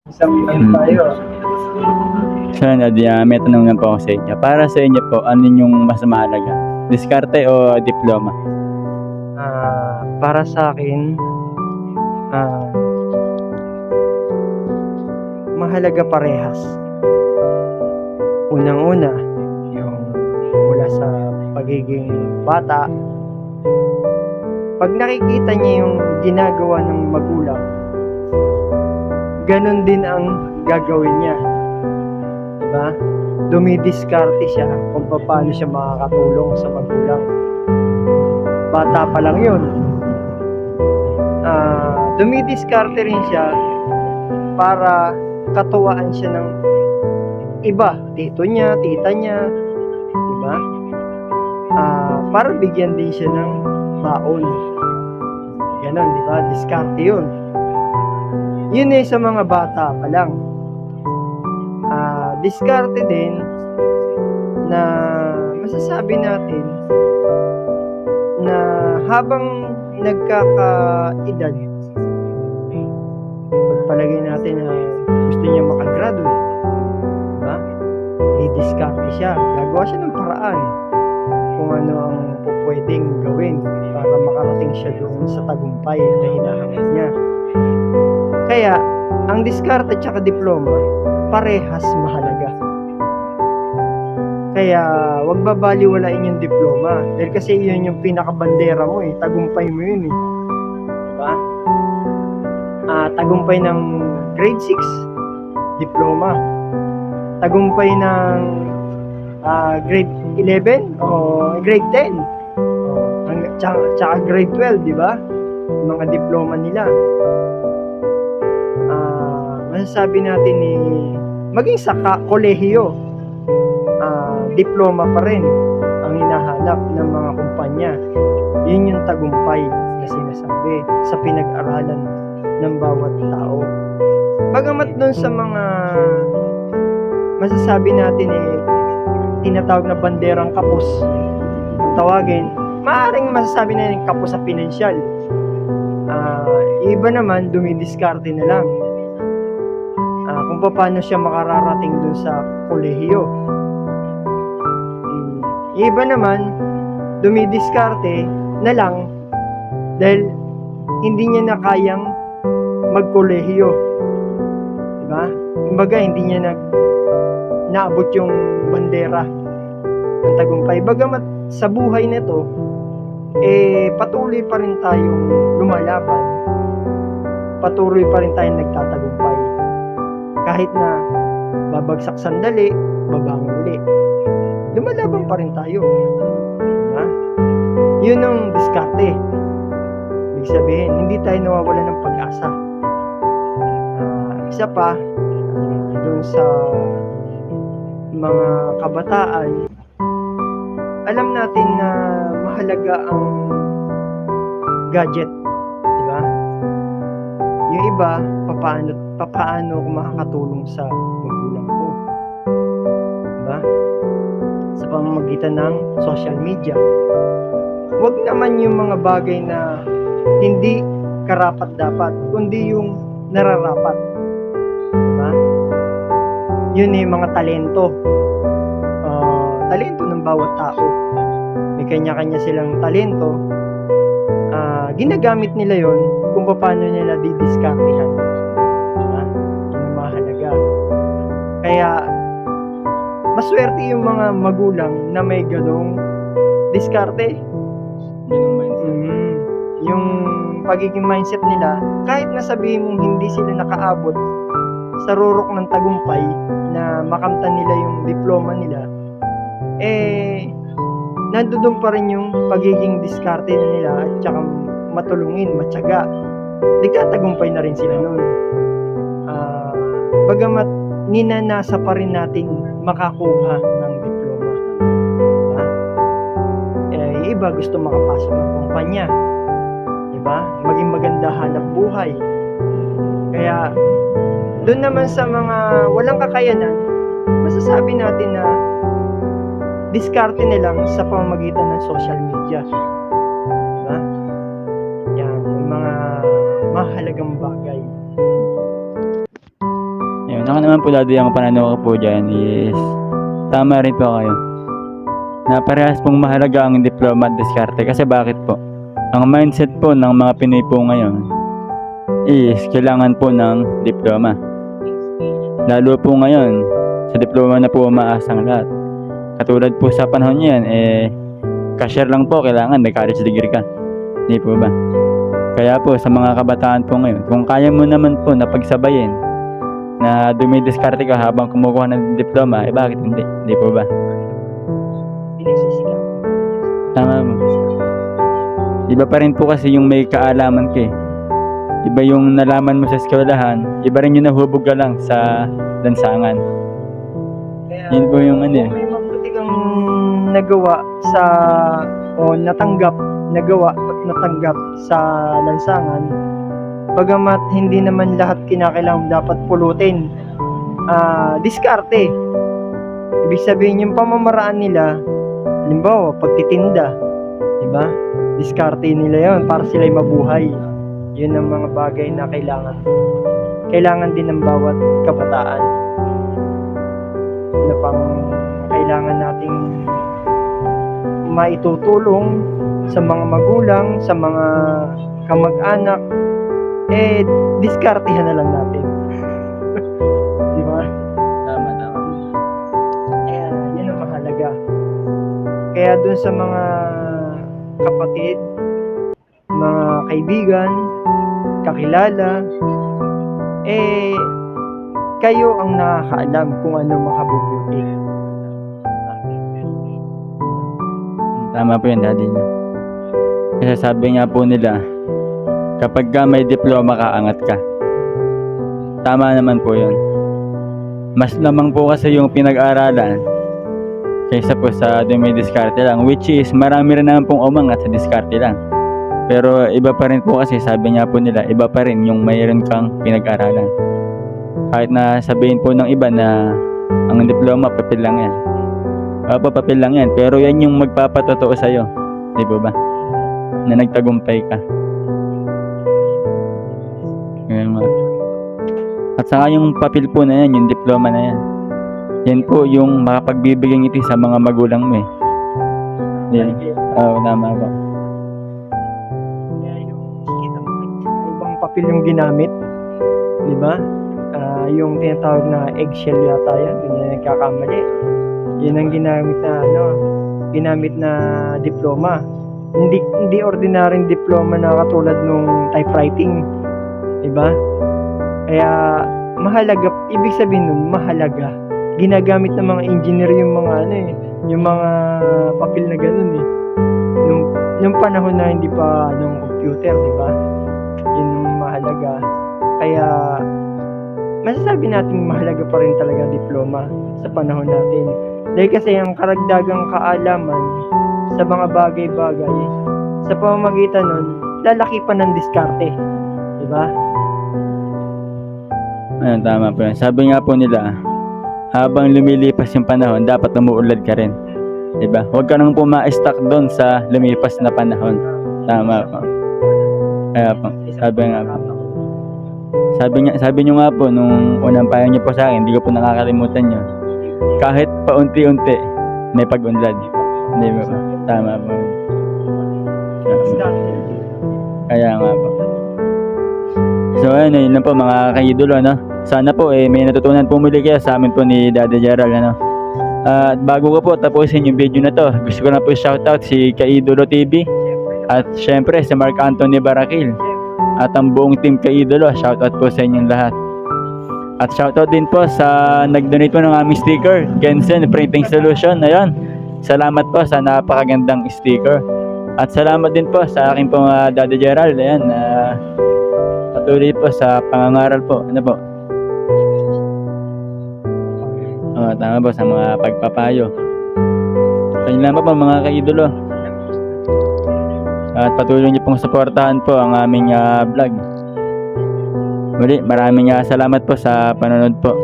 Isang ano tayo. Siya na, may tanong lang po ako sa inyo. Para sa inyo po, ano yung mas mahalaga? Diskarte o diploma? Para sa akin, ah, mahalaga parehas. Unang-una, yung mula sa pagiging bata, pag nakikita niya yung ginagawa ng magulang, ganun din ang gagawin niya. Diba? Dumidiskarte siya kung paano siya makakatulong sa magulang. Bata pa lang yun. Dumidiskarte rin siya para katuwaan siya ng iba, tito niya, tita niya, diba? Para bigyan din siya ng baon. Ganon, diba? Diskarte yun. Yun sa mga bata pa lang. Diskarte din na masasabi natin na habang nagkakaedad, pagpalagay natin na gusto niya makagraduate, diba? Didiskarte siya, gagawa siya ng paraan kung ano ang pwedeng gawin para makarating siya doon sa tagumpay na hinahanap niya. Kaya ang diskarte at saka diploma parehas mahalaga. Kaya wag babaliwalain yung diploma dahil kasi yun yung pinakabandera mo tagumpay mo yun diba? Tagumpay ng grade 6, diploma. Tagumpay ng grade 11 o grade 10 tsaka grade 12, diba? Mga diploma nila. Masasabi natin maging sa kolehiyo, diploma pa rin ang hinahanap ng mga kumpanya. Yun yung tagumpay na sinasabi sa pinag-aralan ng bawat tao. Bagamat dun sa mga masasabi natin tinatawag na banderang kapos, kung tawagin, maaaring masasabi na yung kapos sa pinansyal. Iba naman dumidiskarte na lang kung paano siya makararating dun sa kolehiyo. Iba naman dumidiskarte na lang dahil hindi niya na kayang magkolehiyo, diba? Kumbaga hindi niya naabot yung bandera ng tagumpay. Bagamat sa buhay nito patuloy pa rin tayong lumalaban, patuloy pa rin tayong nagtatagumpay. Kahit na babagsak sandali, babangon ulit, lumalaban pa rin tayo, diba? Yun ang diskarte. Ibig sabihin, hindi tayo nawawala ng pag-asa. Isa pa, dun sa mga kabataan, alam natin na mahalaga ang gadget, diba? Yung iba, papaano ako makakatulong sa magulang ko, diba? Sa pamamagitan ng social media. Huwag naman yung mga bagay na hindi karapat-dapat, kundi yung nararapat, diba? Yun yung mga talento. Talento ng bawat tao. May kanya-kanya silang talento. Ginagamit nila yon kung paano nila didiskartehan. Diba? Yun ang mahalaga. Kaya maswerte yung mga magulang na may ganong diskarte. Yung pagiging mindset nila, kahit nasabihin mong hindi sila nakaabot sa rurok ng tagumpay na makamtan nila yung diploma nila, nandoon pa rin yung pagiging diskarte nila at saka matulungin, matyaga. Nagtatagumpay na rin sila nun. Bagamat ninanasa pa rin natin makakuha ng diploma. Iba gusto makapasok ng kumpanya, diba? Maging maganda hanap buhay. Kaya doon naman sa mga walang kakayanan, masasabi natin na diskarte nilang sa pamamagitan ng social media, diba? Yan, yung mga mahalagang bagay. Ako naman po Daddy, ang pananaw ko po dyan is tama rin po kayo. Na parehas pong mahalaga ang diploma at diskarte. Kasi bakit po? Ang mindset po ng mga Pinoy po ngayon is kailangan po ng diploma. Lalo po ngayon, sa diploma na po umaasang lahat. Katulad po sa panahon niyan, cashier lang po, kailangan may college degree ka. Hindi po ba? Kaya po sa mga kabataan po ngayon, kung kaya mo naman po na pagsabayin na dumidiskarte ka habang kumukuha ng diploma, bakit hindi? Hindi po ba? Pinagsisikap. Tama mo. Iba pa rin po kasi yung may kaalaman ka eh. Iba yung nalaman mo sa eskwelahan, iba rin yung nahubog ka lang sa lansangan. Kaya, Yun po yung ano eh. kung may mabuti kang nagawa sa o nagawa at natanggap sa lansangan, bagamat hindi naman lahat kinakailangan dapat pulutin, diskarte. Ibig sabihin yung pamamaraan nila, halimbawa pagtitinda, diba? Diskarte nila yon para sila'y mabuhay. Yun ang mga bagay na kailangan din ng bawat kabataan na pang kailangan nating maitutulong sa mga magulang, sa mga kamag-anak, diskartehan na lang natin. Di ba? Tama. Kaya, yun ang mahalaga. Kaya dun sa mga kapatid, mga kaibigan, kakilala, kayo ang nakakaalam kung ano makabubuti. Tama po yun, Daddy niya. Kasi sabi nga po nila, kapag ka may diploma ka, angat ka. Tama naman po yun. Mas lamang po kasi yung pinag-aralan kaysa po sa dumidiskarte lang, which is marami rin naman pong umangat sa diskarte lang. Pero iba pa rin po kasi sabi nga po nila, iba pa rin yung mayroon kang pinag-aralan. Kahit na sabihin po ng iba na ang diploma, papel lang yan. Papel lang yan, pero yan yung magpapatotoo sa'yo. Di ba ba? Na nagtagumpay ka. Ngayon nga. At saka yung papel po na yan, yung diploma na yan. Yan po yung makapagbibigay ngiti sa mga magulang mo eh. Yan. Oo, tama ba? Kaya yung kita mo, ibang papel yung ginamit. Di ba? Yung tinatawag na eggshell yata yan, yun yung nagkakamali. Yun ang ginamit na diploma. Hindi ordinaryong diploma na katulad nung typewriting. Diba? Kaya mahalaga, ibig sabihin nun, mahalaga. Ginagamit ng mga engineer yung mga yung mga papel na ganun eh. Nung panahon na hindi pa computer, diba? Yun yung mahalaga. Kaya masasabi natin mahalaga pa rin talaga diploma sa panahon natin. Dahil kasi ang karagdagang kaalaman sa mga bagay-bagay, sa pamamagitan nun, lalaki pa ng diskarte. Diba? Ayun, tama po yan. Sabi nga po nila, habang lumilipas yung panahon, dapat umuulad ka rin. Diba? Huwag ka nang po ma-stuck doon sa lumipas na panahon. Tama po. Kaya po, sabi nyo nga po, nung unang payo nyo po sa akin, hindi ko po nakakalimutan yun. Kahit paunti-unti, may pag-unlad. Hindi ba? Tama po. Kaya nga po. So ayun, yun lang po mga kaidolo, no? Sana po may natutunan po muli kayo sa amin po ni Daddy Gerald, ano? At bago ko po tapusin yung video na to, gusto ko na po shoutout si Kaidolo TV at syempre si Mark Anthony Barakil at ang buong team Kaidolo. Shoutout po sa inyong lahat. At shoutout din po sa nag-donate po ng aming sticker, Gensen Printing Solution. Ayun, salamat po sa napakagandang sticker. At salamat din po sa aking pong Daddy Gerald. Ayan, patuloy po sa pangangaral po. Ano po? Tama po sa mga pagpapayo. So yun lang po mga kaidolo. At patuloy niyo pong suportahan po ang aming vlog. Muli, maraming salamat po sa panonood po.